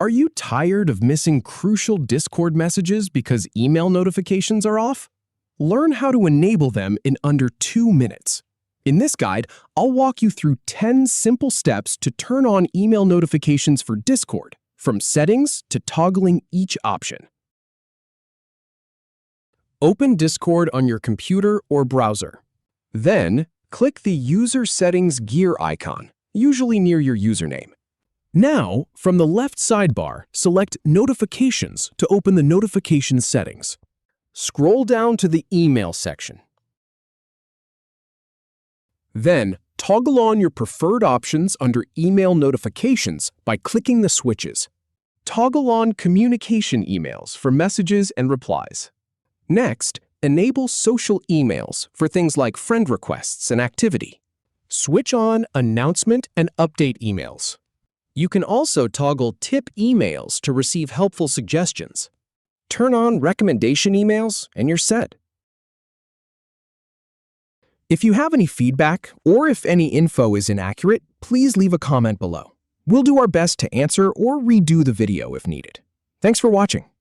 Are you tired of missing crucial Discord messages because email notifications are off? Learn how to enable them in under 2 minutes. In this guide, I'll walk you through 10 simple steps to turn on email notifications for Discord, from settings to toggling each option. Open Discord on your computer or browser. Then, click the User Settings gear icon, usually near your username. Now, from the left sidebar, select Notifications to open the Notifications settings. Scroll down to the Email section. Then, toggle on your preferred options under Email Notifications by clicking the switches. Toggle on Communication emails for messages and replies. Next, enable social emails for things like friend requests and activity. Switch on Announcement and Update emails. You can also toggle Tip emails to receive helpful suggestions. Turn on Recommendation emails and you're set. If you have any feedback or if any info is inaccurate, please leave a comment below. We'll do our best to answer or redo the video if needed. Thanks for watching.